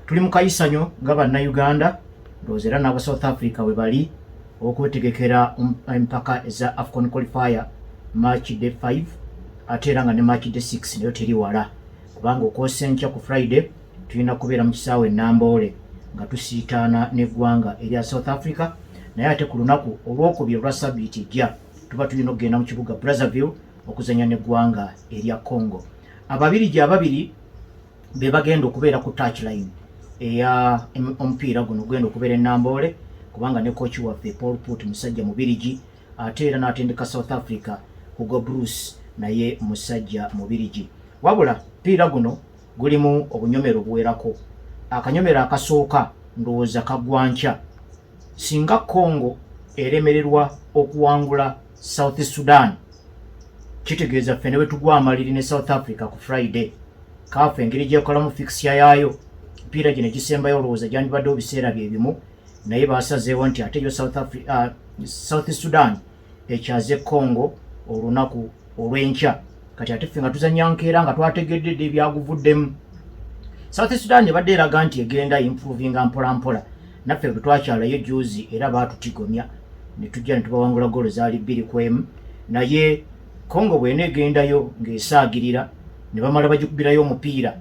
tuli mu kayisanyo nga bannayuganda ndowooza era n'aba South Africa we bali okwetegekera empaka eza AFCON qualifier March day 5 ate era nga ne March day 6 nayo teri wala kubanga okwosa enkya ku Friday tulina kubeera mu kisaawe Namboole nga tusiitaana n'eggwanga erya South Africa naye ate ku lunaku olwokubiri olwa Sabbiiti ejja tuba tulina okugenda mu kibuga Brazzaville okuzanya n'eggwanga erya Congo. Ababirigi ababiri be bagenda okubeera ku touchline eya omupiira guno genda okubeera Namboole kubanga ne coach waffe Paul Put musajja mubirigi ate era n'atendeka South Africa Hugo Bruce naye musajja mubirigi. Wabula mpira guno gulimu obunyomero buwerako. Akanyomero akasooka ndowooza kagwanca singa Congo eremererwa okuwangula South Sudan kitegeeza ffe ne bwe tugwa amaliri ne South Africa ku Friday kaafe engeri gyekolamu fixture yaayo mpira gino egisembayo olowooza gyandibaddewo biseera bye bimu naye basazeewo nti ate yo South Sudan ekyaze Congo olunaku olw'enkya kati ate ffe nga tuzanya nkeera nga twategeddedde ebyaguvuddemu. South Sudan ebadde eraga nti egenda improvinga mpola mpola naffe bwe twakyalayo juzi era baatutigomya ne tujja ne tubawangula goolo zaali 2-1 naye Congo bw'eneegendayo ng'esaagirira ne bamala bagikubirayo omupiira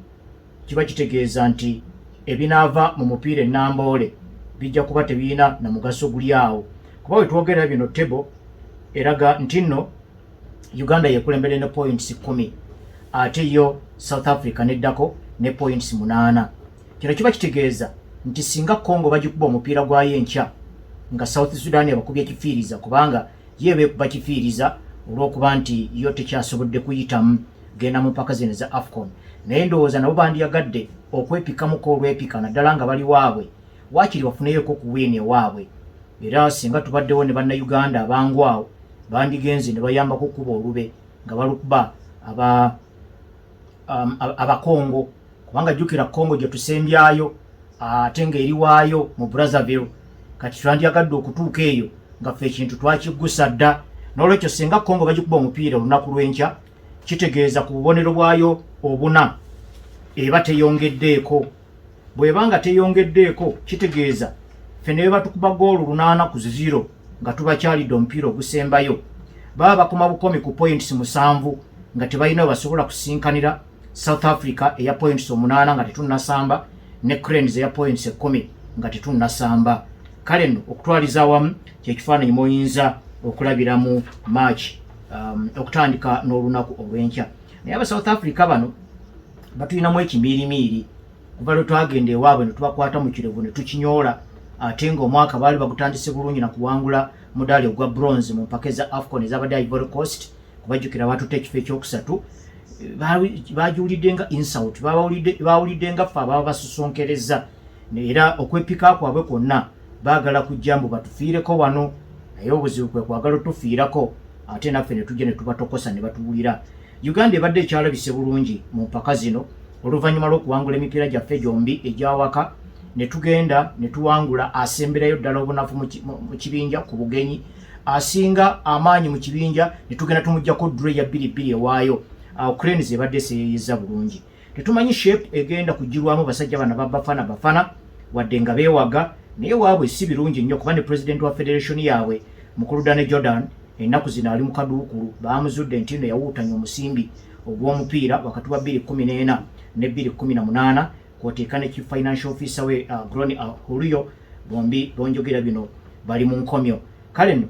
kiba kitegeeza nti ebinaava mu mupiira e Namboole bijja kuba tebiina na mugaso guli awo kuba bwe twogera bino tebo eraga nti nno Uganda yekulembere ne points 10 ate yo South Africa neddako ne points 8. Kino kiba kitegeeza nti singa Congo bagikuba omupiira gwayo enkya nga South Sudan abakubye kifiiriza kubanga yeebe kuba kifiiriza olw'okuba nti yo tekyasobodde kuyitamu genda mu mpaka zino za AFCON naye ndowooza nabo bandiyagadde okwepikamuko olw'epika naddala nga bali waabwe waakiri bafuneyeko ku wiini ewaabwe era singa tubaddewo ne bannayuganda abangwawo bandigenze ne bayambako kuba olube nga balukuba abakongo kubanga jjukira Congo gye tusembyayo ate ng'eri waayo mu Brazzaville kati twandiyagadde okutuuka eyo nga ffe ekintu twakiggusa dda n'olwekyo singa Congo bagikuba omupiira olunaku lw'enkya kitegeeza ku bubonero bwayo obuna eba teyongeddeeko bw'ebanga teyongeddeeko kitegeeza ffe ne batukuba goolu 8-0 nga tubakyalidde omupiira ogusembayo baba bakoma bukomi ku points 7 nga tebalina basobola kusinkanira South Africa eya points 8 nga tetunnasamba ne Cranes eya points 10 nga tetunnasamba. Kale nno okutwaliza awamu kyekifaananyi muyinza okulabira mu March okutandika n'olunaku olw'enkya naye aba South Africa bano batulinamu ekimiirimiiri kuva lwe twagenda ewaabwe ne tubakwata mu kirevu ne tukinyoola ate ng'omwaka baali bagutandise bulungi na kuwangula mudaali ogwa bronze mu mpaka za AFCON ezabadde Ivory Coast kubajjukira batutte ekifo ekyokusatu bagiwulidde nga insult bawulidde nga ffe ababa basusonkereza era okwepika kwabwe kwonna baagala kujja mbu batufiireko wano naye obuzibu kwe kwagala otufiirako ate naffe ne tujja ne tubatokosa ne batuwulira. Uganda ebadde ekyalabise bulungi mu mpaka zino oluvannyuma lw'okuwangula emipiira gyaffe gyombi egyawaka ne tugenda ne tuwangula asemberayo ddala obunafu mu kibinja ku bugenyi asinga amaanyi mu kibinja ne tugenda tumuggyako draw ya 2-2 ewaayo. Cranes ebadde eseeyeeyeza bulungi tetumanyi shape egenda kugirwamu basajja bana bafana wadde nga beewaga naye waabwe si birungi nnyo kuba ne president wa federation yaabwe mukulu Dane Jordan ennaku zino ali mu kaduukulu baamuzudde nti nno yawuutanya omusimbi ogw'omupiira wakati wa 2014 ne 2018 kwoteeka ne chief financial officer we Groni Hulio bombi bonjogera bino bali mu nkomyo. Kale nno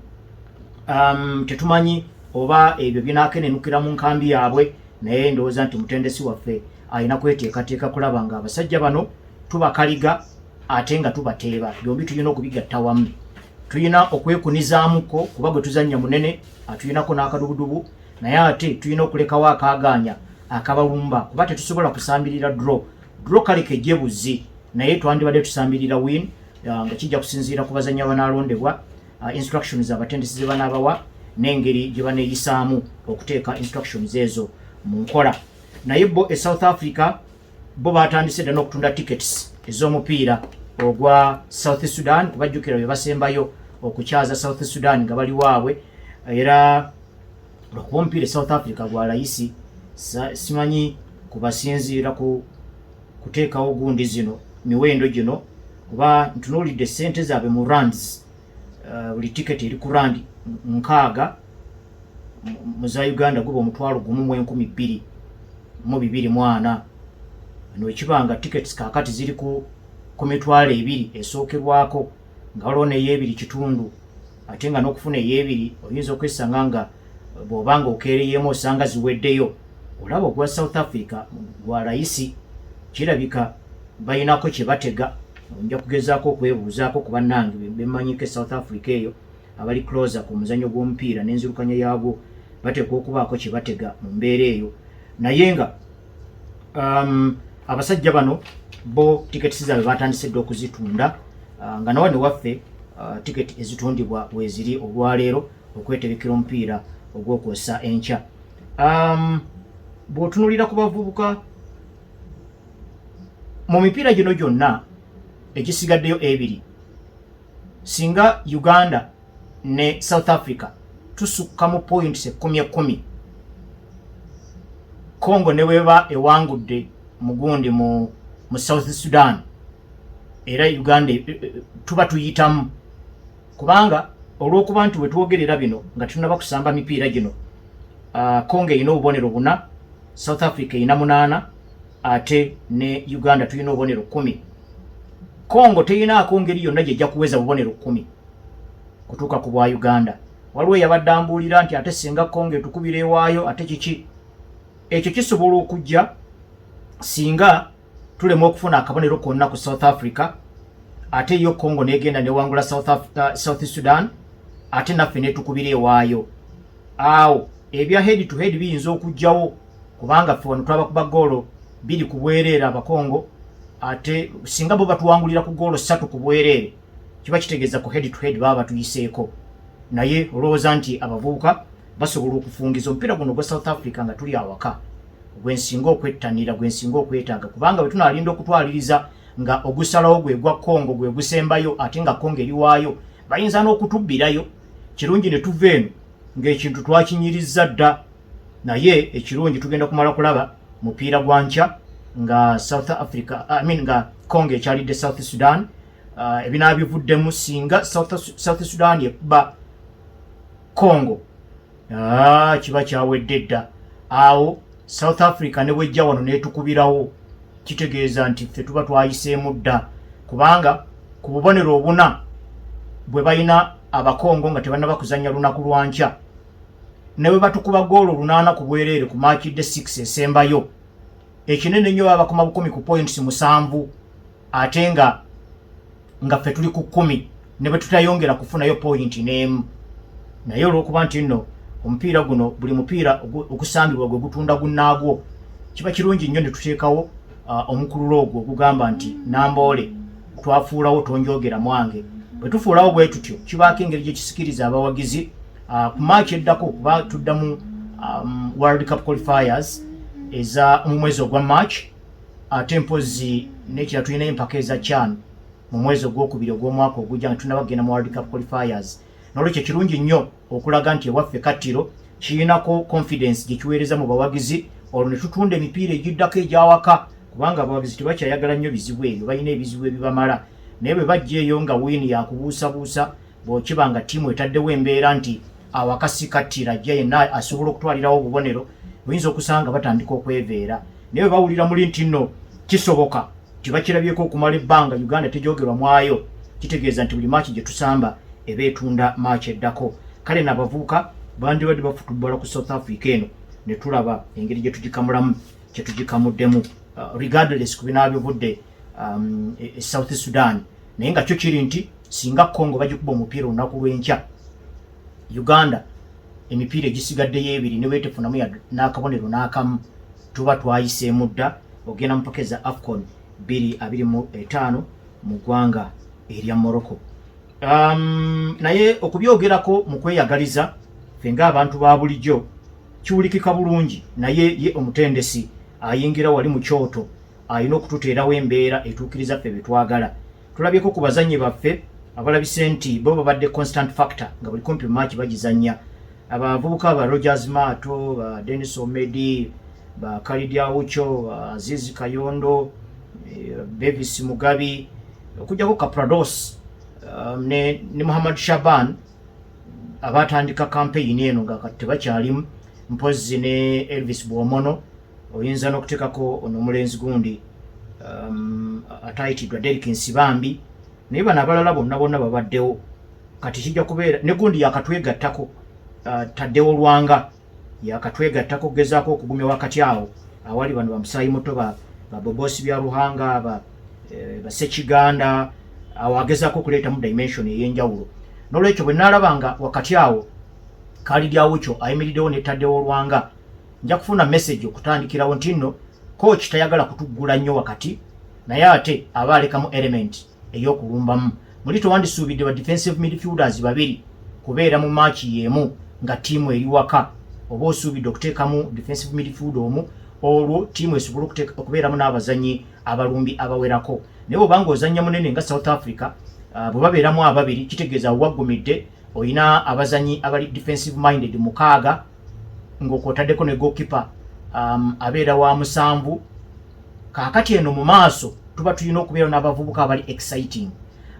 tetumanyi oba ebyo binaakenenukira mu nkambi yaabwe naye ndowooza nti mutendesi waffe alina kweteekateeka kulaba nga abasajja bano tubakaliga ate nga tubateeba byombi tulina okubigatta wamu. Tulina okwekunizaamuko kuba gwe tuzannya munene atulinako n'akadubudubu naye ate tulina okulekawo akaaganya akabalumba kuba tetusobola kusambirira draw kale kejje buzzi naye twandibadde tusambirira win nga kijja kusinziira ku bazannya banaalondebwa instructions abatendesi ze banaabawa n'engeri gye baneeyisaamu okuteeka instructions ezo mu nkola. Naye bo e South Africa bo batandise dda n'okutunda tickets ez'omupiira ogwa South Sudan kubajjukira bye basembayo okukyaza South Sudan nga bali waabwe era lwakuba omupiira South Africa gwa layisi simanyi kubasinziira ku kuteekawo gundi zino miwendo gino kuba ntunuulidde ssente zaabwe mu rands buli tiketi eri ku rand 6 mu za Uganda guba omutwalo gumu mu 2240 no ekibanga tickets kakati ziri ku mitwalo 2 esookerwako nga waliwo n'ey'ebiri kitundu ate nga n'okufuna ey'ebiri oyinza okwesanga nga bw'obanga okeereyemu osanga ziweddeyo. Olaba ogwa South Africa gwa layisi kirabika bayinako kye batega. Nja kugezaako okwebuuzaako ku bannange bemmanyiko South Africa eyo abali closer ku muzannyo gw'omupiira n'enzirukanya yaagwo bateekwa okubaako kye batega mu mbeera eyo. Naye nga abasajja bano bo tiketi zaabwe batandise dda okuzitunda nga nawane waffe tiketi ezitundibwa weziri olwaleero okwetegekera omupiira ogw'okwosa enkya. Bw'otunuulira ku bavubuka mu mipiira gino gyonna egisigaddeyo ebiri, singa Uganda ne South Africa tusukka mu points 10-10, Congo ne weba ewangudde mugundi mu South Sudan era Uganda tuba tuyitamu, kubanga olw'okuba nti wetwogerera bino nga tunaba kusamba mipiira gino, Congo erina obubonero 4, South Africa erina 8 ate ne Uganda tulina obubonero 10. Congo teyinaako ngeri yonna gyejja kuweza bubonero 10 kutuuka ku bwa Uganda. Waliwo yabadde ambuulira nti ate singa Congo etukubira ewaayo ate kiki? Ekyo kisobola okujja singa tulema okufuna akabonero konna ku South Africa ate yo Congo negenda newangula South Sudan ate naffe netukubira ewaayo. Awo ebya head to head biyinza okujjawo kubanga ffe wano twaba kuba goolo 2 ku bwereere Abakongo, ate singa bo batuwangulira ku goolo 3 ku bwereere kiba kitegeeza ku head to head baba batuyiseeko. Naye olowooza nti abavubuka basobola okufungiza omupiira guno gwa South Africa nga tuli awaka gwensinga okwettanira, gwensinga okwetaaga, kubanga bwe tunaalinda okutwaliriza nga ogusalawo gwe gwa Congo gwe gusembayo ate nga Congo eri waayo bayinza n'okutubbirayo. Kirungi ne tuva eno ng'ekintu twakinyirizza dda, naye ekirungi tugenda kumala kulaba mupiira gwa nkya nga South Africa nga Congo ekyalidde South Sudan. Ebinaabivuddemu singa South Sudan ekuba Congo kiba kyawedde dda. Awo South Africa ne bwejja wano netukubirawo kitegeeza nti ffe tuba twayiseemu dda, kubanga ku bubonero 4 bwe bayina Abakongo nga tebannaba kuzannya lunaku lwa nkya ne bwe batukuba goolo 8 ku bwereere ku maakidde 6 esembayo, ekinene nnyo baba bakoma 10 ku points 7 ate nga ffe tuli ku 10 ne bwe tutayongera kufunayo point n'emu. Naye olw'okuba nti nno omupiira guno buli mupiira ogusambibwa gwe gutunda gunnaagwo, kiba kirungi nnyo ne tuteekawo omukululo ogwo ogugamba nti Namboole twafuulawo tonjogera mwange. Bwe tufuulawo bwe tutyo kibaako engeri gye kisikiriza abawagizi ku maaki eddako kuba tuddamu World Cup qualifiers eza mu mwezi ogwa March ate mpozi n'ekira tulina empaka eza CHAN mu mwezi ogwokubiri ogw'omwaka ogujja nga tunabagenda mu World Cup qualifiers. Nolwekyo kirungi nnyo okulaga nti ewaffe Katiro kirinako confidence gye kiweereza mu bawagizi, olwo ne tutunda emipiira egiddako egyawaka, kubanga abawagizi tebakyayagala nnyo bizibu ebyo, balina ebizibu ebibamala. Naye bwe bajja eyo nga wiini yakubuusabuusa, bw'okiba nga ttiimu etaddewo embeera nti awaka si Katiro ajja yenna asobola okutwalirawo obubonero, oyinza okusanga batandika okweveera. Naye bwe bawulira muli nti nno kisoboka tibakirabyeko okumala ebbanga Uganda tegyogerwa mwayo, kitegeeza nti buli maaki gye tusamba eba etunda maaki eddako. Kale n'abavubuka bandibadde bafutubbala ku South Africa eno ne tulaba engeri gye tugikamulamu kye tugikamuddemu regardless ku binaabivudde South Sudan. Naye nga kyo kiri nti singa Congo bagikuba omupiira olunaku lw'enkya, Uganda emipiira egisigaddeyo ebiri ne weetefunamu n'akabonero n'akamu tuba twayiseemu dda ogenda mu mpaka za AFCON 2025 mu ggwanga erya Morocco. Naye okubyogerako mu kweyagaliza ffe ng'abantu ba bulijjo kiwulikika bulungi, naye ye omutendesi ayingira wali mu kyoto alina okututeerawo embeera etuukiriza ffe betwagala. Tulabyeko ku bazannyi baffe abalabise nti bo babadde constant factor nga buli kumpi mu maaki bagizannya. Abavubuka ba Rogers Mato, ba Dennis Omedi, ba Khalid Aucho, ba Aziz Kayondo, Bevis Mugabi okujjako Kaprados ne Muhammad Shaban abatandika campaign eno nga kati tebakyalimu mpozi ne Elvis Bwomono oyinza n'okuteekako ono omulenzi gundi atayitibwa Derek Nsibambi naye bano abalala bonna babaddewo kati kijja kubeera ne gundi yakatwegattako Taddewo Lwanga yakatwegattako kugezaako okugumya wakati awo awali bano bamusaayi muto ba Bobosi bya Ruhanga ba Sekiganda awagezaako okuleeta mu dimension ey'enjawulo n'olwekyo bwe naalabanga wakati awo Kalidyawo kyo ayimiriddewo ne Taddewo Lwanga nja kufuna message okutandikirawo nti nno coach tayagala kutuggula nnyo wakati naye ate aba alekamu element ey'okulumbamu muli tewandisuubidde ba defensive midfielders babiri kubeera mu match y'emu nga tiimu eri waka oba osuubidde okuteekamu defensive midfield omu olwo tiimu esobola okubeeramu n'abazannyi abalumbi abawerako naye obanga ozannya munene nga South Africa bwe babeeramu ababiri kitegeeza waggumidde oyina abazannyi abali defensive minded mukaaga ng'okwotaddeko ne goalkeeper abeera wa musanvu kaakati eno mu maaso tuba tulina okubeera n'abavubuka abali exciting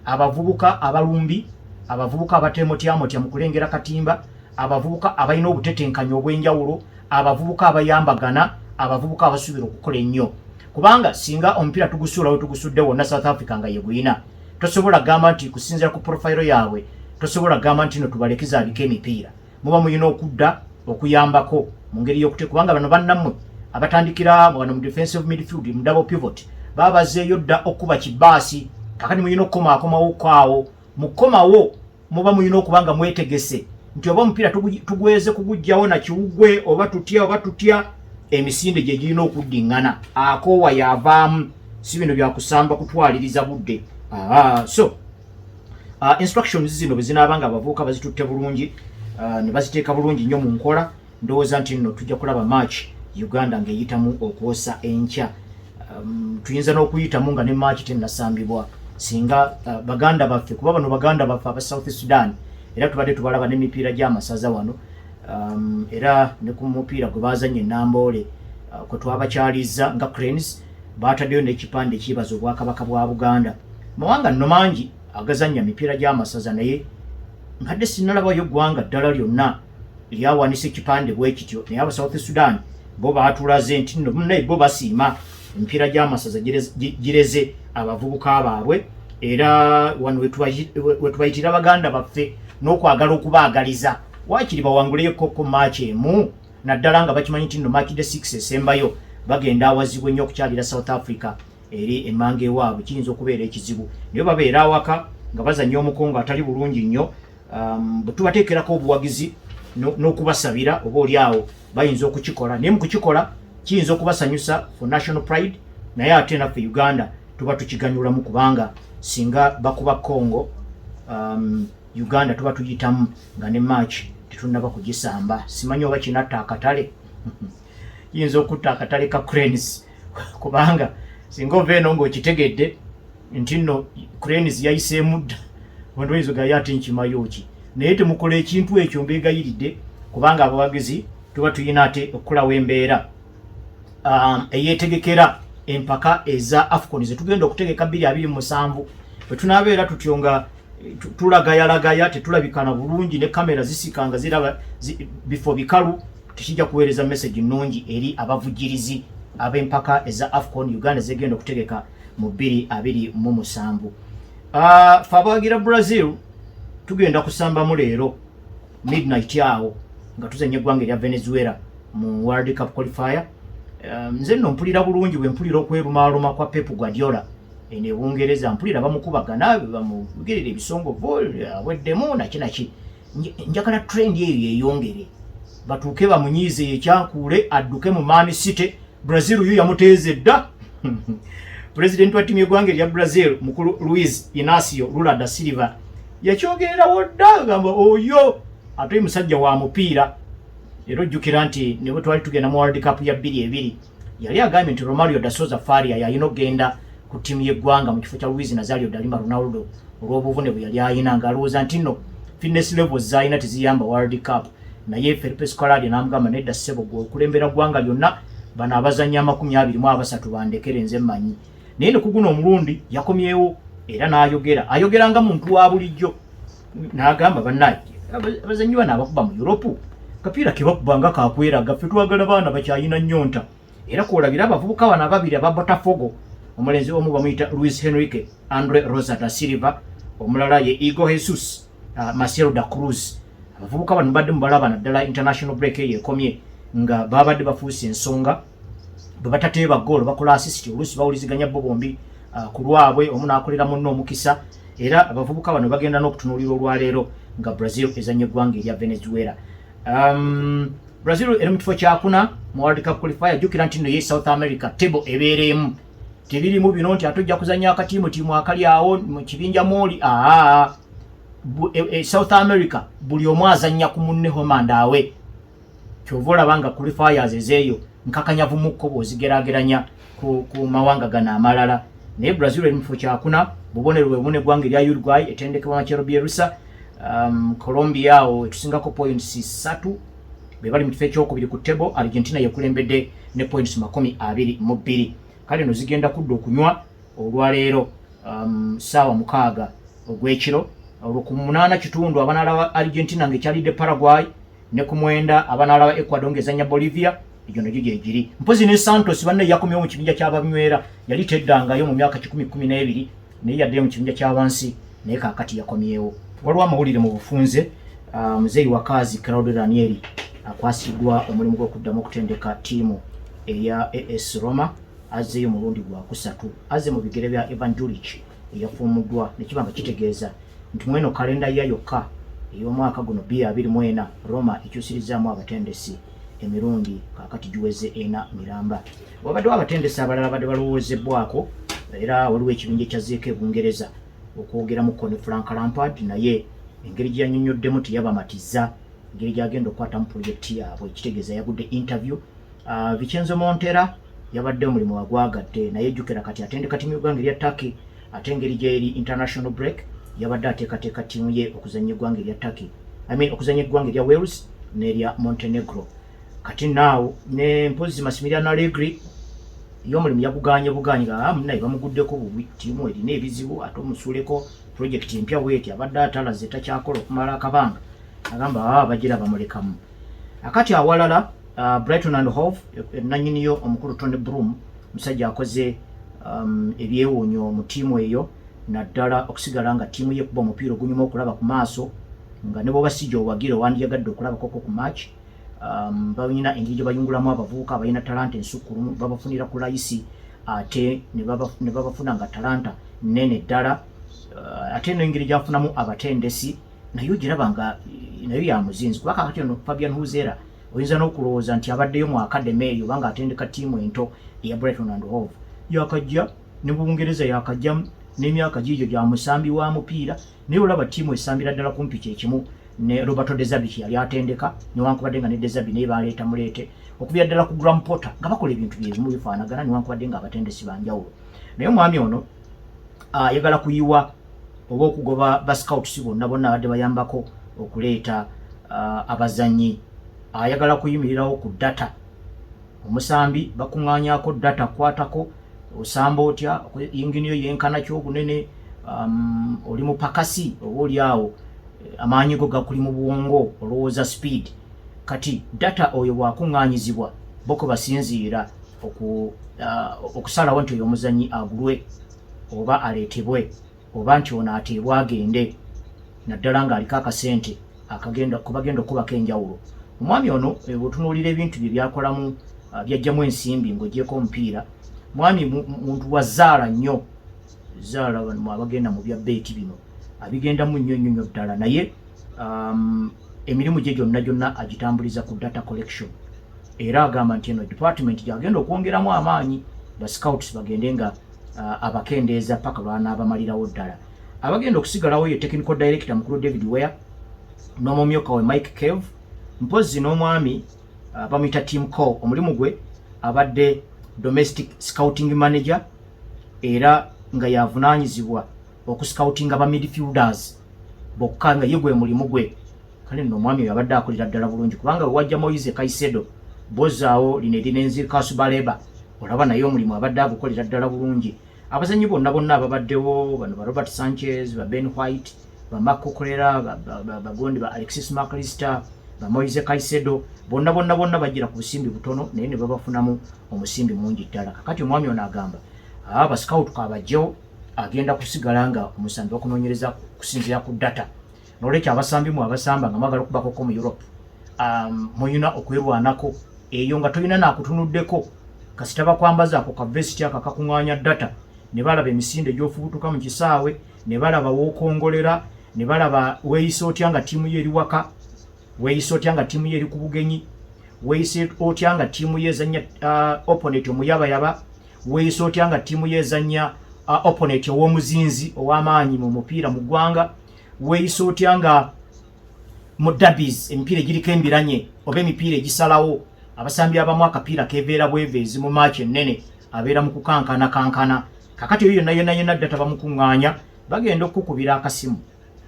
abavubuka abalumbi abavubuka abateemotyamotya mu kulengera katimba abavubuka abalina obutetenkanya obw'enjawulo abavubuka abayambagana abavubuka abasuubira okukola ennyo kubanga singa omupiira tugusuulawo tugusudde wonna South Africa nga yeguyina tosobola gamba nti kusinziira ku profile yaabwe tosobola gamba nti no tubalekeza abika emipiira muba muyina okudda okuyambako mu ngeri y'okute kubanga bano bannammwe abatandikira wano mu defensive midfield mu double pivot baba bazzeeyo dda okuba kibaasi kakati muyina okukomaakomawo kwaawo mukomawo muba muyina okubanga mwetegese nti oba omupiira tugweze kugujjawo na kiwugwe oba tutya emisinde gye girina okuddiŋŋana akoowa yavaamu si bino byakusamba kutwaliriza budde instructions zino bwe zinaabanga abavubuka bazitutte bulungi ne baziteeka bulungi nnyo mu nkola ndowooza nti nno tujja kulaba match Uganda ng'eyitamu okwosa enkya tuyinza n'okuyitamu nga ne match tennasambibwa singa baganda baffe kuba bano baganda baffe aba South Sudan era tubadde tubalaba n'emipiira gy'amasaza wano era ne ku mupiira gwe baazanye Namboole kwe twabakyalizza nga Cranes baataddeyo n'ekipande ekibaza obwakabaka bwa Buganda mawanga nno mangi agazanya mipiira gy'amasaza naye nkadde sinnalabayo ggwanga ddala lyonna lyawanisa ekipande bwe kityo naye aba South Sudan bo baatulaze nti nno naye bo basiima emipiira gy'amasaza gireze abavubuka baabwe era wano wetubayitira baganda baffe n'okwagala okubaagaliza waakiri bawanguleyo ku match emu naddala nga bakimanyi nti nno match de 6 esembayo bagenda awazibwa ennyo okukyalira South Africa eri emmanga ewaabwe kiyinza okubeera ekizibu naye babeera awaka nga bazannya omukongo atali bulungi nnyo bwe tubateekerako obuwagizi n'okubasabira oba oli awo bayinza okukikola naye mu kukikola kiyinza okubasanyusa for national pride naye ate naffe Uganda tuba tukiganyulamu kubanga singa bakuba Congo Uganda tuba tuyitamu nga ne match tetunnaba kugisamba simanyi oba kinatta akatale yinza okutta akatale ka Cranes kubanga singa ova eno ng'okitegedde nti nno Cranes yayiseemu dda ondowooza gaye ate nkimayo ki naye temukola ekintu ekyo mbeegayiridde kubanga abawagizi tuba tuyina ate okukolawo embeera eyeetegekera empaka eza AFCON ze tugenda okutegeka 2027 bwe tunaabeera tutyo nga tulagayalagaya tetulabikana bulungi ne kamera zisikanga ziraba bifo bikalu tukijja kuweereza message nnungi eri abavujirizi ab'empaka eza AFCON Uganda zegenda okutegeka mu 2027 fe abawagira Brazil tugenda kusambamu leero midnight awo nga tuzanya eggwanga erya Venezuela mu World Cup qualifier nze nno mpulira bulungi bwe mpulira okwerumaaluma kwa Pep Guardiola ene Bungereza mpulira bamukubagana bamugirira ebisongovu aweddemu nakinaki njagala trend eyo yeeyongere batuuke bamunyiize ekyakuule adduke mu Man City Brazil yo yamuteeze dda President wa timu y'eggwanga erya Brazil mukulu Luiz Inacio Lula da Silva yakyogererawo dda gamba oyo ate musajja wa mupiira era ojjukira nti ne bwe twali tugenda mu World Cup ya 2020 yali agambye nti Romario da Souza Faria yalina okgenda ku timu y'eggwanga mu kifo kya Luiz Nazario da Lima Ronaldo olw'obuvune bwe yali ayina ng'alowooza nti nno fitness levels zayina teziyamba World Cup naye Felipe Scolari n'amugamba nedda ssebo gwe okulembera ggwanga lyonna bano abazannyi 23 bandekere nze mmanyi naye ne kuguno omulundi yakomyewo era ayogera nga muntu wa bulijjo n'agamba bannaye abazannyi bano abakuba mu Europe kapiira ke bakubanga kakweraga ffe twagala baana bakyayina nnyonta era kwolabira abavubuka bano ababiri aba Botafogo omulenzi omu bamuyita Luis Henrique Andre Rosa da Silva omulala ye Igor Jesus Marcelo da Cruz abavubuka bano badde mubalaba naddala international break yekomye nga babadde bafuuse ensonga bwe batateeba ggoolo bakola assist oluusi bawuliziganya bo bombi ku lwabwe omu n'akolera munno omukisa era abavubuka bano bagenda n'okutunuulira olwaleero nga Brazil ezanya eggwanga erya Venezuela. Brazil eri mu kifo kyakuna mu World Cup qualifier jjukira nti nno ye South America table ebeereemu tebirimu bino nti atojja kuzanya akatiimu akali awo mu kibinja mwoli South America buli omu azanya ku munne homandaawe kyova olaba nga qualifiers ezeeyo nkakanyavu mu kkobo ozigerageranya ku mawanga gano amalala naye Brazil eri mu kifo kyakuna bubonero bwe bune eggwanga erya Uruguay etendekebwa Machero Bielsa Colombia etusingako points 3 be bali mu kifo ekyokubiri ku table Argentina yekulembedde ne points 22 kale no zigenda kudda okunywa olwaleero saawa 6 ogw'ekiro olw'okumunana kitundu abanaalaba Argentina ng'ekyalidde Paraguay ne ku 9 abanaalaba Ecuador ng'ezanya Bolivia egyo nagyo gyegiri mpozi ne Santos banne yakomyewo mu kibinja ky'abamywera yali teddangayo mu myaka 10-12 naye yadde mu kibinja ky'awansi naye kaakati yakomyewo waliwo amawulire mu bufunze muzeeyi wakazi Claudio Ranieri akwasiddwa omulimu gw'okuddamu okutendeka ttiimu eya AS Roma azzeeyo mulundi gwa kusatu azze mu bigere bya Ivan Juric eyafuumuddwa nekibanga kitegeeza nti mweno kalenda ya yokka ey'omwaka guno 2024 Roma ekyusirizaamu abatendesi emirundi kaakati giweze 4 miramba wabaddewo abatendesi abalala badde balowoozebwako era waliwo ekibinja ekyazeeko e Bungereza okwogera mu Conor Frank Lampard naye engeri gy'annyonnyoddemu teyabamatiza engeri gy'agenda okukwatamu pulojekiti yaabwe ekitegeeza yagudde interview Vincenzo Montella yabadde omulimu wagwagadde naye ejjukira kati atendeka ttiimu y'eggwanga erya Turkey ate engeri gy'eri international break yabadde ateekateeka ttiimu ye okuzanya eggwanga erya Turkey okuzanya eggwanga erya Wales n'erya Montenegro kati naawo ne mpozi Massimiliano Allegri y'omulimu yaguganye nga naye bamuguddeko bubi ttiimu erina ebizibu ate omusuuleko projekiti empya bweti abadde atalaze takyakola okumala akabanga agamba bagira bamulekamu akati awalala Brighton and Hove nannyiniyo omukulu Tony Bloom musajja akoze ebyewuunyo mu ttiimu eyo naddala okusigala nga ttiimu ye kuba omupiira ogunyuma okulaba ku maaso nga ne bwoba sijja owagira owandiyagadde okulabakoko ku match balina engeri gye bayungulamu abavubuka abalina talanta ensukkulumu babafunira ku layisi ate ne babafuna nga talanta nnene ddala ate n'engeri gyafunamu abatendesi nayo giraba nga nayo yamuzinzi kuba kakati ono Fabian Huzera oyinza n'okulowooza nti abaddeyo mu akademi eyo oba ng'atendeka ttiimu ento eya Brighton and Hove yakajja ne Bungereza yakajjamu n'emyaka giigyo gya musambi wa mupiira naye olaba ttiimu esambira ddala kumpi kyekimu ne Roberto De Zerbi yali atendeka newankubadde nga ne De Zerbi naye baleeta muleete okubira ddala ku Graham Potter nga bakola ebintu byebimu bifaanagana newankubadde nga abatendesi banjawulo naye omwami ono ayagala kuyiwa oba okugoba bascouts bonna badde bayambako okuleeta abazannyi ayagala kuyimirirawo ku data omusambi bakuŋŋaanyaako data kwatako osamba otya yinginiyo yenkana ky'obunene oli mu pakasi oba oli awo amaanyi go gakuli mu bwongo olowooza speed kati data oyo bwakuŋŋaanyizibwa boko basinziira okusalawo nti oyo omuzannyi agulwe oba aleetebwe oba nti ono ateebwa agende naddala ng'aliko akasente kubagenda okubako enjawulo omwami ono bw'otunuulira ebintu bye byakolamu byajjamu ensimbi ng'ogyeko omupiira mwami muntu wazaala nnyo zaala abagenda mu bya beeti bino abigendamu nnyo ddala naye emirimu gye gyonna agitambuliza ku data collection era agamba nti eno department gyagenda okwongeramu amaanyi ba scouts bagende nga abakendeeza paka lwanaabamalirawo ddala abagenda okusigalawo ye technical director mukulu David Weah n'omumyuka we Mike Cave mpozi n'omwami bamuyita Tim Cole omulimu gwe abadde domestic scouting manager era nga yavunaanyizibwa okuscoutinga ba midfielders bokka nga ye gwe mulimu gwe kale nno omwami oyo abadde akolera ddala bulungi kubanga wajja Moise Caicedo bozaawo lino erinenzi Kasubaleba olaba naye omulimu abadde agukolera ddala bulungi abazanyi bonna ababaddewo bano ba Robert Sanchez, ba Ben White, ba Marco Correa, bagondi ba Alexis McAllister, ba Moise Caicedo, bonna bagira ku busimbi butono naye ne babafunamu omusimbi mungi ddala. Kakati omwami ono agamba aba scout kabajjo agenda kusigala nga omusambi okunoonyereza kusinzira ku data. Nolwekyo abasambi mu abasamba nga mwagala okubako mu Europe muyina okwerwanako eyo nga toyina nakutunuddeko kasita bakwambaza ako ka vest aka kakuŋŋaanya data ne balaba emisinde gy'ofubutuka mu kisaawe ne balaba w'okongolera ne balaba weeyise otya nga ttiimu ye eri waka, weeyise otya nga ttiimu ye eri ku bugenyi, weeyise otya nga ttiimu ye ezannya opponent omuyabayaba, weeyise otya nga ttiimu ye ezannya opponent ow'omuzinzi ow'amaanyi mu mupiira mu ggwanga, weeyise otya nga mu derbies emipiira egiriko embiranye oba emipiira egisalawo abasambi abamu akapiira kebeera bweveezi mu match ennene abeera mu kukankana. Kakati oyo yonna data bamukuŋŋaanya bagenda okukubira akasimu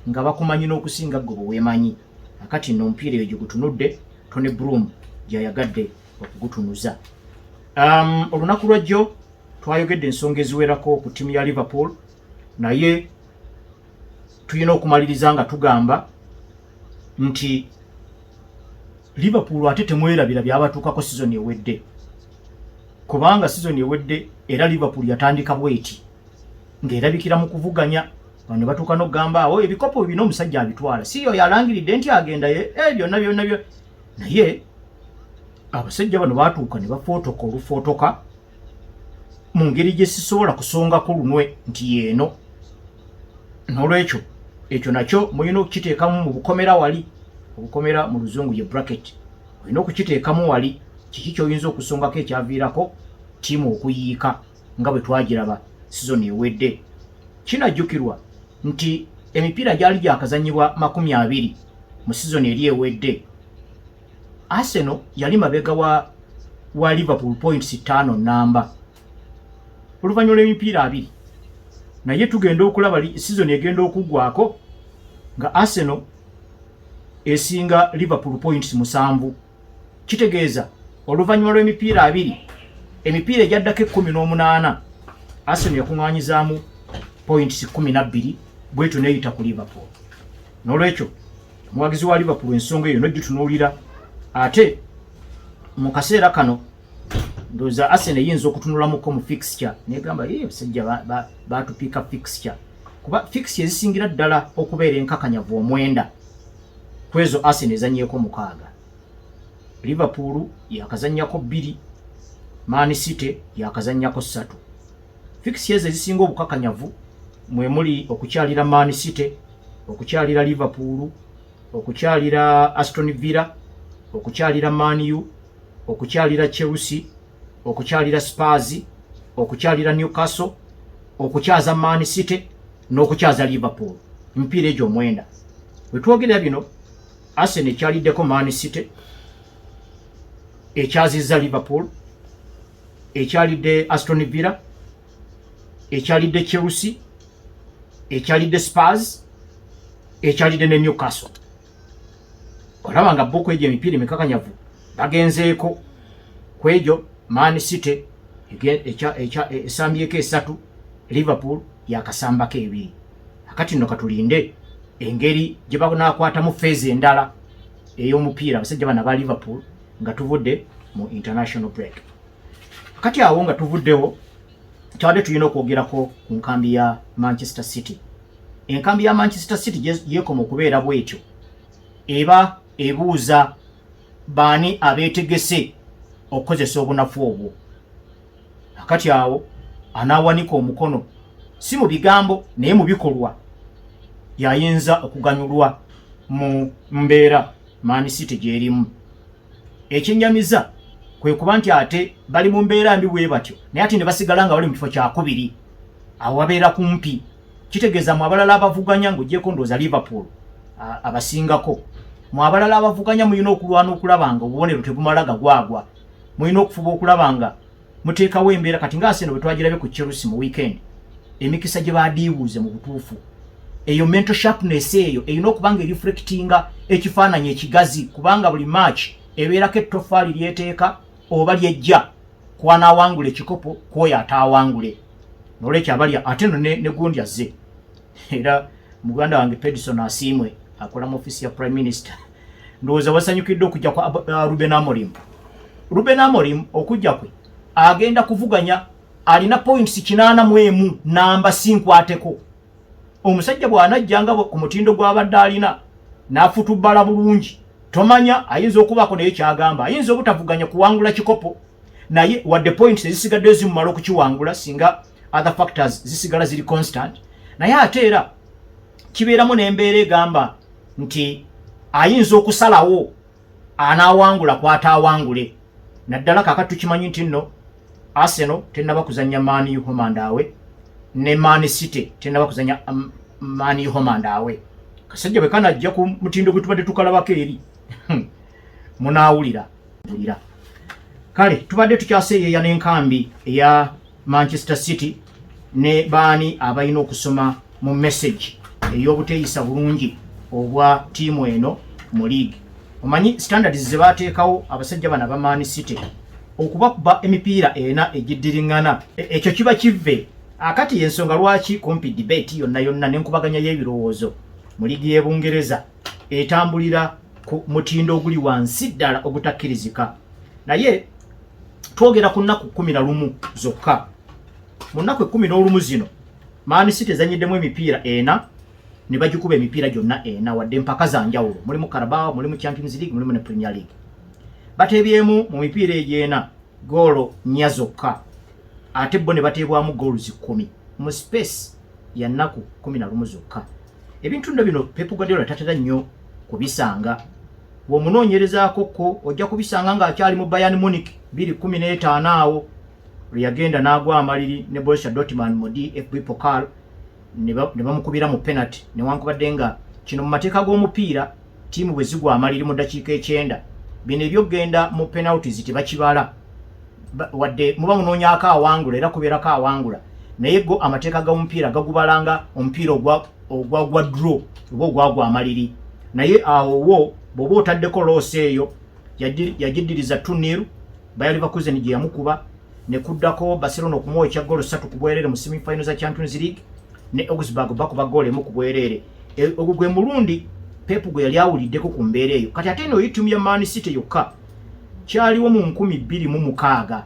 nga bakumanyi n'okusinga gwe bwemanyi. Kakati nno omupiira eyo gigutunudde Tony Bloom gyayagadde okugutunuza. Olunaku lwajjo twayogedde ensonga eziwerako ku ttiimu ya Liverpool, naye tulina okumaliriza nga tugamba nti Liverpool ate temwerabira byabatuukako season ewedde, kubanga season ewedde era Liverpool yatandika bweti ng'erabikira mu kuvuganya bano batuuka n'okugamba ebikopo bino omusajja abitwala si yo yalangiridde nti agenda byonna naye abasajja bano batuuka ne bafootoka olufootoka mu ngeri gye sisobola kusongako lunwe nti yeeno. N'olwekyo ekyo nakyo mulina okukiteekamu mu bukomera wali, obukomera mu luzungu ye bracket, olina okukiteekamu wali kiki ky'oyinza okusongako ekyaviirako ttiimu okuyiika nga bwe twagiraba season ewedde. Kinajjukirwa nti emipiira gyali gyakazanyibwa 20 mu season eri ewedde, Arsenal yali mabega wa Liverpool points 5 namba oluvannyuma lw'emipiira 2, naye tugenda okulaba season egenda okuggwako nga Arsenal esinga Liverpool points 7. Kitegeeza oluvannyuma lw'emipiira 2 emipiira egyaddako 18 Arsenal yakuŋŋaanyizaamu points 12 bwetu neeyita ku Liverpool. N'olwekyo omuwagizi wa Liverpool ensonga eyo nogitunuulira ate mu kaseera kano ndowooza Arsenal eyinza okutunulamuko mu fixture negamba basajja batupiika fixture, kuba fixture ezisingira ddala okubeera enkakanyavu 9 kwezo Arsenal ezanyeeko 6. Liverpool yakazannyako 2, Man City yakazannyako 3. Fixtures ezisinga obukakanyavu mwe muli okukyalira Man City, okukyalira Liverpool, okukyalira Aston Villa, okukyalira Man U, okukyalira Chelsea, okukyalira Spurs, okukyalira Newcastle, okukyaza Man City n'okukyaza Liverpool. Emipiira egyo 9. Bwe twogerera bino Arsenal ekyaliddeko Man City, ekyazizza Liverpool, ekyalidde Aston Villa, ekyalidde Chelsea, ekyalidde Spurs, ekyalidde ne Newcastle. Olaba nga boko egyo emipiira emikakanyavu bagenzeeko ku egyo. Man City esambyeko 3, Liverpool yakasambako 2. Akati nno katulinde engeri gye banaakwatamu feezi endala ey'omupiira abasajja bana ba Liverpool nga tuvudde mu international break. Akati awo nga tuvuddewo kyadde tulina okwogerako ku nkambi ya Manchester City. Enkambi ya Manchester City yeekoma okubeera bwetyo eba ebuuza baani abeetegese okukozesa obunafu obwo. Akati awo anaawanika omukono si mu bigambo naye mu bikolwa yayinza okuganyulwa mu mbeera Man City gyerimu. Ekyennyamiza kwe kuba nti ate bali mu mbeera mbi bwe batyo naye ate ne basigala nga bali mu kifo kya 2 awo babeera kumpi. Kitegeeza mu abalala abavuganya ng'ogyeko ndowooza Liverpool abasingako, mu abalala abavuganya muyina okulwana okulaba nga obubonero tebumala gagwagwa, muyina okufuba okulaba nga muteekawo embeera kati nga Arsenal bwe twagirabe ku Chelsea mu weekend, emikisa gye baadiibuuze mu butuufu. Eyo mental sharpness eyo erina okuba nga eriflectinga ekifaananyi ekigazi, kubanga buli match ebeerako ettofaali lyeteeka oba lyejja kwanaawangula ekikopo kwoyo ataawangule. nolekya abali ate no ne gundi azze era muganda wange Pedison Asimwe akola mu office ya Prime Minister ndowooza wasanyukidde okujja kwa Ruben Amorim. Ruben Amorim okujja kwe agenda kuvuganya alina points 81 namba sinkwateko. Omusajja bw'anajjanga ku mutindo gw'abadde alina n'afutubala bulungi tomanya ayinza okubaako naye kyagamba ayinza obutavuganya kuwangula kikopo naye wadde points zisigadde zimumala okukiwangula singa other factors zisigala ziri constant naye ate era kibeeramu n'embeera egamba nti ayinza okusalawo anaawangula kwataawangule naddala kakati tukimanyi nti nno Arsenal tennaba kuzanya Man U homandaawe ne Man City tennaba kuzanya Man U homandaawe kasajja bwe kanajja ku mutindo gwe tubadde tukalabako eri munaawulira kale tubadde tukyaseeyeeya n'enkambi eya Manchester City ne baani abalina okusoma mu message ey'obuteeyisa bulungi obwa tiimu eno mu league. Omanyi standards ze baateekawo abasajja bana ba Man City okubakuba emipiira ena egiddiringana ekyo kiba kivve akati y'ensonga lwaki kumpi debate yonna n'enkubaganya y'ebirowoozo mu liigi y'e Bungereza etambulira ku mutindo oguli wansi ddala ogutakkirizika naye twogera ku nnaku 11 zokka. Mu nnaku 11 zino Man City ezanyiddemu emipiira ena ne bagikuba emipiira gyonna ena wadde empaka za njawulo mulimu Carabao mulimu Champions League mulimu ne Premier League bateebyemu mu mipiira egyena goolo 4 zokka ate bo ne bateebwamu goolu 10 mu space ya nnaku 11 zokka. Ebintu bino Pep Guardiola tatera nnyo kubisanga bw'omunoonyerezaako ko ojja kubisanga ng'akyali mu Bayern Munich 2015 awo yagenda n'agwa amaliri ne Borussia Dortmund mu DFB Pokal ne bamukubira mu penalty newankubadde nga kino mu mateeka g'omupiira tiimu bwe zigwa amaliri mu ddakiika 9 bino ebyogenda mu penalties tebakibala wadde muba munoonyaako awangula era kubeerako awangula naye go amateeka g'omupiira gagubalanga omupiira ogwa draw oba ogwagwa amaliri naye awo wo bw'oba otaddeko loose eyo yagiddiriza 2-0 Bayer Leverkusen gye yamukuba ne kuddako Barcelona okumuwa ekyaggoolo 3 ku bwereere mu semi-final za Champions League ne Augsburg bakuba goolo emu ku bwereere. Ogwo gwe mulundi Pep gwe yali awuliddeko ku mbeera eyo kati ate eno yittiimu ya Man City yokka kyaliwo mu 2006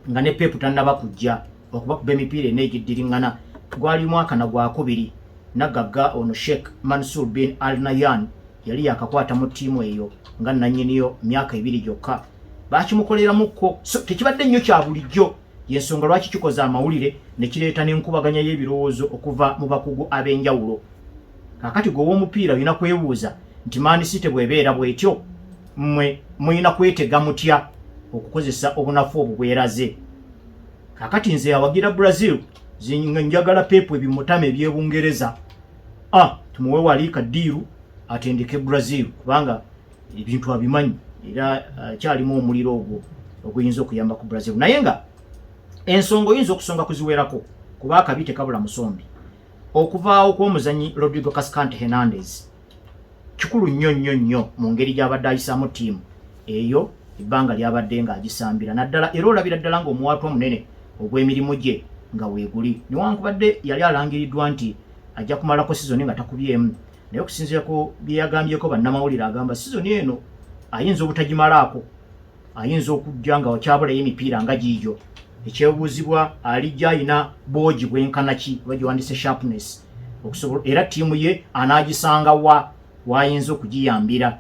nga ne Pep tannaba kujja okubakuba emipiira enegiddiringana gwali mwaka na gwakubiri nagagga ono Sheikh Mansour bin Al Nahyan yali yakakwata mu ttiimu eyo nga nannyiniyo myaka 2 gyokka bakimukoleramuko so tekibadde nnyo kya bulijjo yensonga lwaki kikoza amawulire ne kireeta n'enkubaganya y'ebirowoozo okuva mu bakugu ab'enjawulo. Kakati gwe w'omupiira olina kwebuuza nti Man City bw'ebeera bw'etyo mmwe mulina kwetega mutya okukozesa obunafu obwo bweraze. Kakati nze yawagira Brazil njagala Pep ebimutame eby'Ebungereza tumuwe wali kaddiiru atendeke Brazil kubanga ebintu abimanyi era kyalimu omuliro ogwo oguyinza okuyamba ku Brazil naye nga ensonga oyinza okusonga kuziwerako kuba akabi tekabula musombi. Okuvaawo kw'omuzanyi Rodrigo Cascante Hernandez kikulu nnyo mu ngeri gy'abadde ayisaamu ttiimu eyo ebbanga lyabadde ng'agisambira naddala era olabira ddala ng'omuwaatwa munene ogw'emirimu gye nga weeguli newankubadde yali alangiriddwa nti ajja kumalako sizoni nga takubyemu naye okusinziira ku bye yagambyeko bannamawulire agamba sizoni eno ayinza obutagimalaako ayinza okujja nga wakyabulayo emipiira nga giigyo ekyebuuzibwa alijja ayina boogi bwenkana ki bagiwandise sharpness okusobola era ttiimu ye anaagisanga wayinza okugiyambira.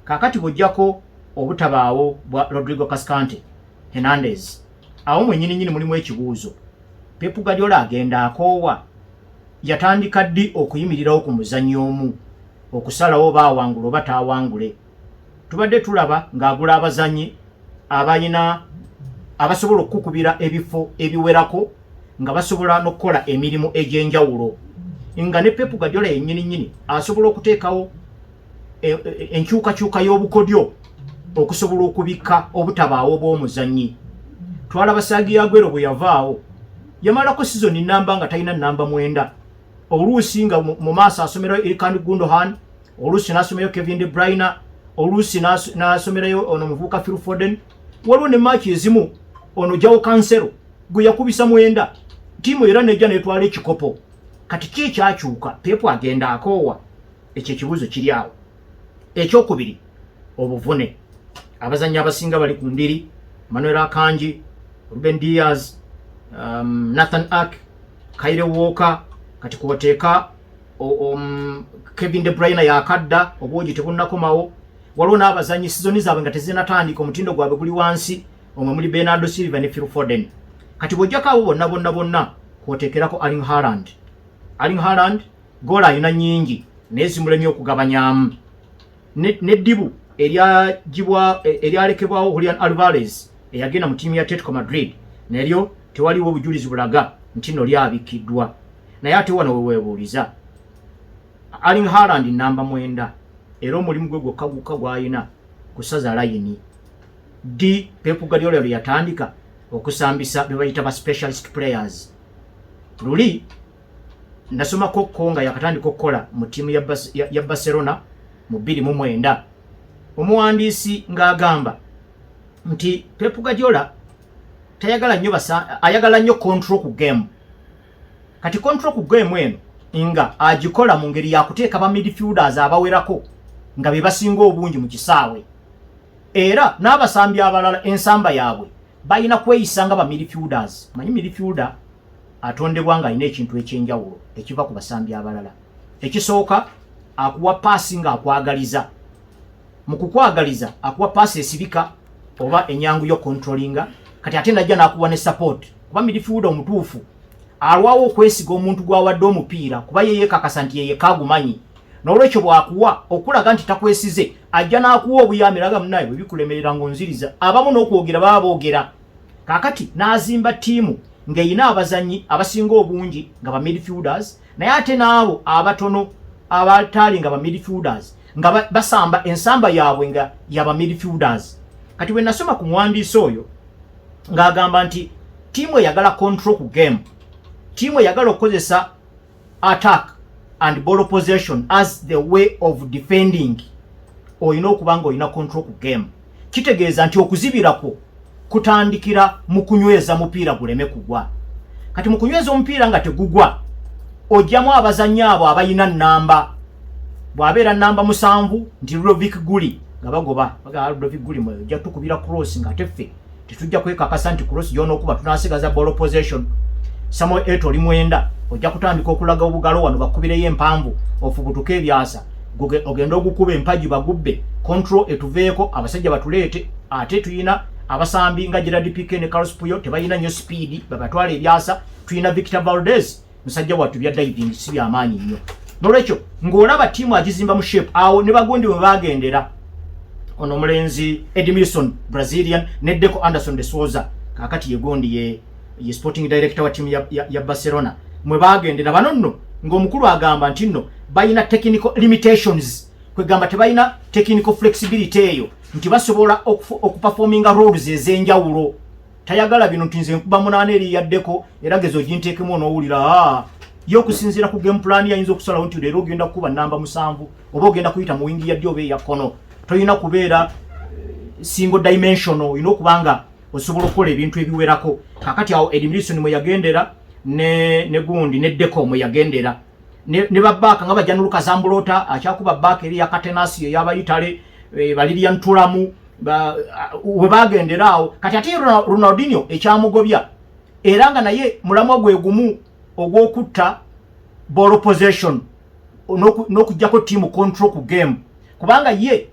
Kakati bw'ojjako obutabaawo bwa Rodrigo Cascante Hernandez awo mwennyini mulimu ekibuuzo Pep Guardiola agenda akoowa yatandika ddi okuyimirirawo ku muzannyi omu okusalawo baawangula oba taawangule. Tubadde tulaba ng'agula abazannyi abalina abasobola okukubira ebifo ebiwerako nga basobola n'okukola emirimu egy'enjawulo nga ne Pep Guardiola yennyini asobola okuteekawo enkyukakyuka y'obukodyo okusobola okubikka obutabaawo bw'omuzannyi. Twalaba Sergio Aguero bwe yavaawo yamalako sizoni namba nga talina namba 9 oluusi nga mu maaso asomerayo Ilkay Gundogan oluusi n'asomerayo Kevin De Bruyne oluusi n'asomerayo ono muvubuka Phil Foden waliwo ne maaki ezimu ono Joao Cancelo gwe yakubisa 9 timu era nejja netwala ekikopo kati ki kyakyuka Pep agenda akoowa ekyo ekibuuzo kiri awo ekyokubiri obuvune abazannyi abasinga bali ku ndiri Manuel Akanji Ruben Diaz Nathan Ake Kyle Walker kati kubateeka Kevin De Bruyne yakadda obwogi tebunnakomawo waliwo n'abazannyi sizoni zaabwe nga tezinatandika omutindo gwabwe guli wansi omwe muli Bernardo Silva ne Phil Foden kati bw'ojjako abo bonna kwoteekerako Erling Haaland goola alina nnyingi naye zimulemye okugabanyamu n'eddibu eryalekebwawo Julian Alvarez eyagenda mu ttiimu ya Atletico Madrid neryo tewaliwo obujulizi bulaga nti nno lyabikiddwa naye ate wano weweebuuliza Erling Haaland namba 9 era omulimu gwe gwokka gw'ayina kusaza layini di Pep Guardiola yali yatandika okusambisa bye bayita ba specialist players luli nasomako konga yakatandika okukola mu ttiimu ya Barcelona mu 2009 omuwandiisi ng'agamba nti Pep Guardiola ayagala nnyo control ku game kati control ku game eno nga agikola mu ngeri yakuteeka ba midfielders abawerako nga be basinga obungi mu kisaawe era n'abasambi abalala ensamba yaabwe balina kweyisa nga ba midfielders manyi midfielder atondebwa nga alina ekintu ekyenjawulo ekiva ku basambi abalala ekisooka akuwa paasi nga akwagaliza mu kukwagaliza akuwa paasi esibika oba enyangu yo controllinga kati ate najja n'akuwa ne support kuba midfielder omutuufu alwawo okwesiga omuntu gwawadde omupiira kuba yeye kakasa nti yeye kagumanyi n'olwekyo bwakuwa okulaga nti takwesize ajja n'akuwa obuyambi laga munaye bwe bikulemerera ng'onziriza abamu n'okwogera baba boogera kaakati n'azimba ttiimu ng'eyina abazannyi abasinga obungi nga ba midfielders naye ate n'abo abatono abataali nga ba midfielders nga basamba ensamba yaabwe nga yaba midfielders kati bwe nasoma ku muwandiisi oyo ng'agamba nti ttiimu eyagala control ku game ttiimu eyagala okukozesa attack and ball possession as the way of defending oyina okuba nga oyina control ku game kitegeeza nti okuzibirako kutandikira mu kunyweza mupiira guleme kugwa kati mu kunyweza omupiira nga tegugwa ojjamu abazannyi abo abayina nnamba bw'abeera nnamba 7 nti Ludovic Guli nga bagoba Ludovic Guli mwe ojja tukubira cross nga teffe tetujja kwekakasa nti cross yona okuba tunasigaza ball possession Samuel Eto'o oli 9 ojja kutandika okulaga obugalo wano bakubireyo empanvu ofubutuka ebyasa ogenda ogukuba empagi bagubbe control etuveeko abasajja batuleete ate tuyina abasambi nga Gerard Piqué ne Carlos Puyol tebayina nnyo speed babatwala ebyasa tuyina Victor Valdez musajja wattu bya diving si byamaanyi nnyo n'olwekyo ng'olaba ttiimu agizimba mu shape awo ne bagondi bwe bagendera ono omulenzi Edmilson Brazilian ne Deco Anderson de Souza kaakati yegondi ye sporting director wa ttiimu ya Barcelona mwe bagendera bano nno ng'omukulu agamba nti nno bayina technical limitations kwegamba tebayina technical flexibility eyo nti basobola okuperforminga roles ez'enjawulo tayagala bino nti nze nkuba 8 eri yaddeko era gezo ginteekemu onowulira y'okusinziira ku game plan yayinza okusalawo nti leero ogenda kukuba namba 7 oba ogenda kuyita mu wingi ya ddyo oba eya kkono toyina kubeera single dimensional olina okubanga osobola okukola ebintu ebiwerako kakati awo Edmilson mwe yagendera ne gundi ne Deco mwe yagendera ne babbaaka nga bajja n'Luka Zambulota akyakuba bbaaka eri ya Catenaccio ey'abayitale balirya ntulamu we bagendera awo kati ate Ronaldinho ekyamugobya era nga naye mulamwa gwe gumu ogw'okutta ball possession n'okuggyako ttiimu control ku game kubanga ye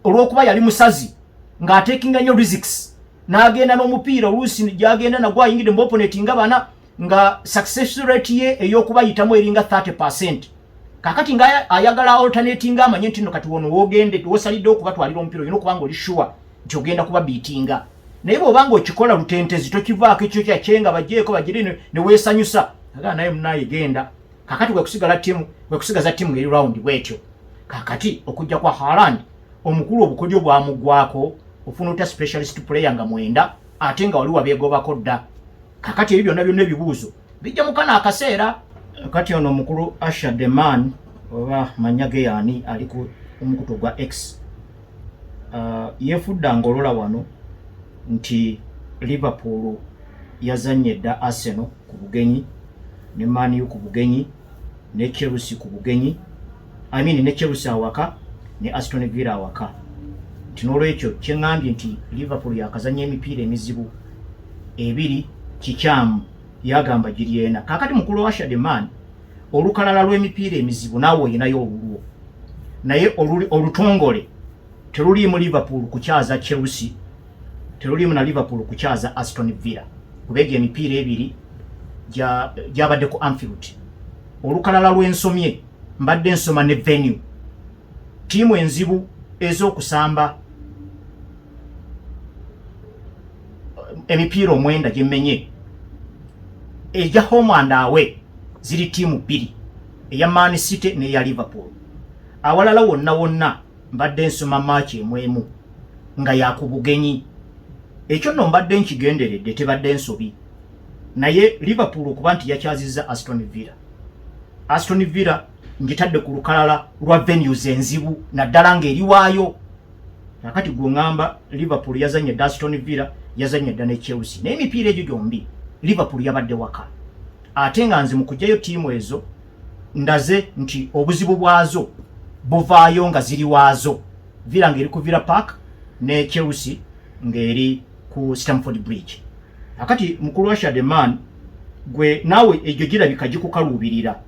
olw'okuba yali musazi ng'ateekinga nnyo risks n'agenda n'omupiira oluusi gy'agenda nagwo ayingidde mu opponent nga bana nga success rate ye ey'okubayitamu eringa 30%. Kakati nga ayagala alternating amanye nti no kati wono wogende wosalidde okubatwalira omupiira olina okuba nga oli sure nti ogenda kuba beatinga. Naye bw'oba ng'okikola lutentezi tokivaako ekyo kyakyenga bagyeko bagire ne weesanyusa aga naye munaye genda. Kakati kwekusigaza ttiimu eri round bwetyo. Kakati okujja kwa Haaland omukulu obukodyo bwamuggwako ofuna ota specialist player nga 9 ate nga wali wabeegobako dda. Kakati ebyo byonna ebibuuzo bijja mukana akaseera. Kati ono omukulu Asha Deman oba manyage yani ali ku omukuto gwa X yefudda ngolola wano nti Liverpool yazanye dda Arsenal ku bugenyi ne Man U ku bugenyi ne Chelsea ku bugenyi ne Chelsea awaka ne Aston Villa awaka. Tinolwekyo kyengambye nti Liverpool yakazanya emipiira emizibu ebiri kikyamu yagamba giriena. Kakati mukulu wa Shademan olukalala lw'emipiira emizibu naawe oyinayo olulwo, naye olutongole teruli mu Liverpool kukyaza Chelsea, teruli mu na Liverpool kukyaza Aston Villa kubega emipiira ebiri gyabadde ku Anfield. Olukalala lw'ensomye mbadde nsoma ne venue tiimu enzibu ez'okusamba emipiira omwenda gyemmenye eja home and away ziri tiimu bbiri, eya Man City n'eya Liverpool. Awalala wonna mbadde nsoma match emwemu nga yakubugenyi. Ekyo nno mbadde nkigenderedde tebadde nsobi, naye Liverpool okuba nti yakyazizza Aston Villa. Aston Villa ngitadde ku lukalala lwa venues enzibu naddala ng'eri waayo. Nakati gw'ŋŋamba Liverpool yazanye dda Aston Villa, yazanye dda ne Chelsea, naye emipiira egyo gyombi Liverpool yabadde waka. Ate nga nze mu kujjayo tiimu ezo ndaze nti obuzibu bwazo buvaayo nga ziri waazo. Villa ng'eri ku Villa Park ne Chelsea ng'eri ku Stamford Bridge. Akati mukulu wa Shademan gwe naawe egyo girabika gikukaluubirira,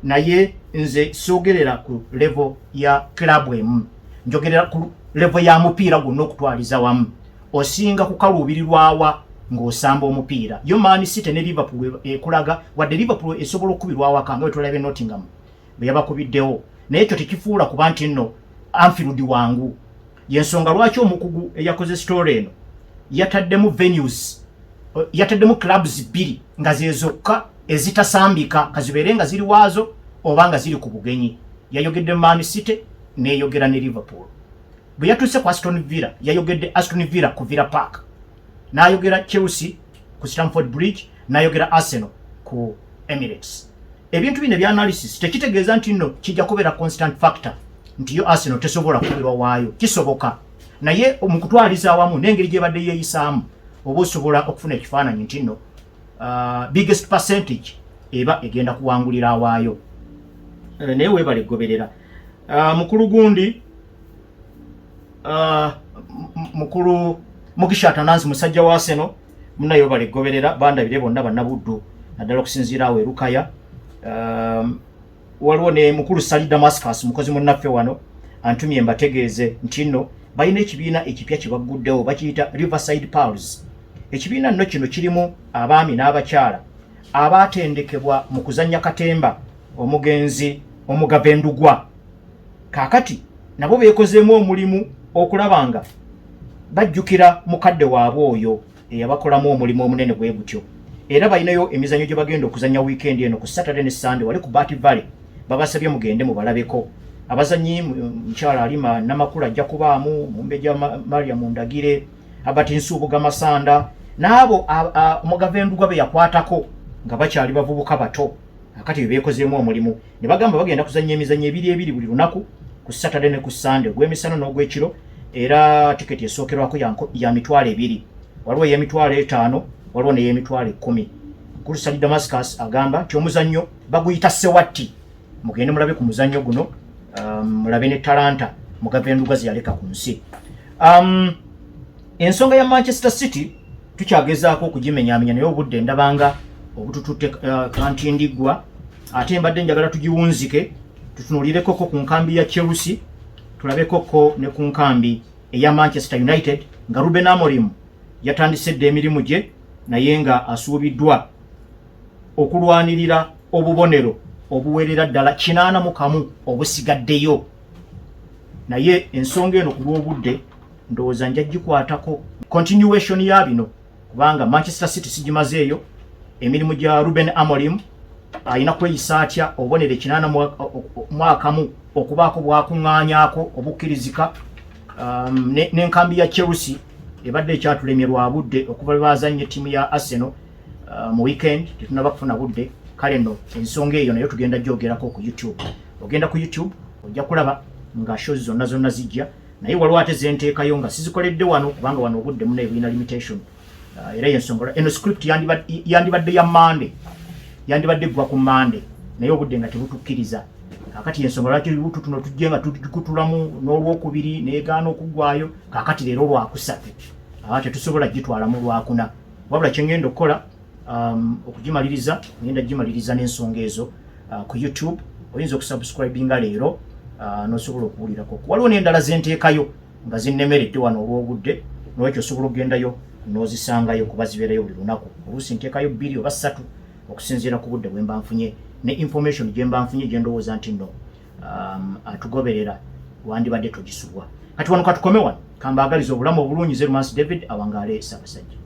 naye nze soogerera ku level ya club emu, njogerera ku level ya mupiira gwonna okutwaliza wamu. Osinga kukaluubirirwawa ng'osamba omupiira. Yo Man City ne Liverpool ekulaga wadde Liverpool esobola okubirwa awaka nga wetulabe Nottingham bwe yabakubiddewo, naye ekyo tekifuula kuba nti nno Anfield wangu. Yensonga lwaki omukugu eyakoze story eno yataddemu venues, yataddemu clubs bbiri nga zezokka ezitasambika kazibeere nga ziri waazo oba nga ziri ku bugenyi. Yayogedde Man City n'eyogera ne Liverpool. Bwe yatuuse ku Aston Villa yayogedde Aston Villa ku Villa Park, n'ayogera Chelsea ku Stamford Bridge, n'ayogera Arsenal ku Emirates. Ebintu bino bya analysis tekitegeeza nti nno kijja kubeera constant factor nti yo Arsenal tesobola kubirwa waayo. Kisoboka, naye mu kutwaliza awamu n'engeri gye badde yeeyisaamu oba osobola okufuna ekifaananyi nti nno biggest percentage eba egenda kuwangulira awaayo. Naye weebale egoberera. Mukulu gundi mukulu Mugisha Atanansi musajja wa Arsenal munayo bale goberera bandabire bonna bannabuddu naddala okusinziira awo Lukaya. Waliwo ne mukulu Sali Damascus mukozi munnaffe wano antumye mbategeeze nti nno balina ekibiina ekipya kye bagguddewo bakiyita Riverside Pals. Ekibiina nno kino kirimu abaami n'abakyala abaatendekebwa mu kuzannya katemba omugenzi omugavendugwa. Kaakati nabo beekozeemu omulimu okulaba nga bajjukira mukadde waabwe oyo eyabakolamu omulimu omunene bwe gutyo. Era balinayo emizannyo gye bagenda okuzannya weekend eno ku Saturday ne Sunday wali ku Bati Valley. Babasabye mugende mubalabeko. Abazannyi mukyala Alima Namakula ajja kubaamu, Mumbeja Mariam Ndagire, Abati Nsubuga Masanda n'abo omugavendugwa be yakwatako nga bakyali bavubuka bato. Akati beekozeemu omulimu ne bagamba bagenda kuzannya emizannyo ebiri buli lunaku ku Saturday ne ku Sunday, gw'emisana n'ogw'ekiro. Era tiketi esookerwako ya mitwalo 2, waliwo ey'emitwalo 5, waliwo n'ey'emitwalo 10. Mukulu Sali Damascus agamba nti omuzannyo baguyita Sewatti, mugende mulabe ku muzannyo guno, mulabe ne talanta mugavendugwa ze yaleka ku nsi. Ensonga ya Manchester City tukyagezaako okugimenyaamenya naye obudde ndabanga obutututte kantindiggwa, ate mbadde njagala tugiwunzike tutunuulireko ku nkambi ya Chelsea, tulabekoko ne ku nkambi eya Manchester United nga Ruben Amorim yatandise dde emirimu gye, naye nga asuubiddwa okulwanirira obubonero obuwerera ddala 81 obusigaddeyo. Naye ensonga eno ku lw'obudde ndowooza nja gikwatako continuation ya bino, kubanga Manchester City sigimazeeyo. Emirimu gya Ruben Amorim ayina kweyisa atya obubonero 81 okubaako bwakuŋŋaanyaako obukkirizika. N'enkambi ya Chelsea ebadde ekyatulemye lwa budde okuva bazannye ttiimu ya Arsenal mu weekend, tetunaba kufuna budde. Kale nno ensonga eyo nayo tugenda gyogerako ku YouTube. Ogenda ku YouTube ojja kulaba nga shows zonna zijja, naye waliwo ate zenteekayo nga sizikoledde wano kubanga wano obudde muna ebulina limitation. era yensongola eno script yandibadde ya Monday yandibadde gwa ku Monday naye obudde nga tebutukkiriza kakati yensongola lwaki lubutu tuno tujje nga tukutulamu n'olwokubiri neegaana okuggwayo kakati leero lwakusatu tetusobola gitwala mu lwakuna wabula kyengenda okukola okugimaliriza ngenda gimaliriza n'ensonga ezo ku YouTube oyinza okusubscribinga leero n'osobola okuwulirako waliwo n'endala zenteekayo nga zinnemeredde wano olw'obudde n'olwekyo osobola okugendayo n'ozisangayo kuba zibeerayo buli lunaku oluusi nteekayo 2 oba 3 okusinziira ku budde bwe mba nfunye ne information gye mba nfunye gye ndowooza nti nno atugoberera wandibadde togisubwa kati wano katukome wano kambaagaliza obulamu obulungi Zerumansi David awangaale Ssaabasajja.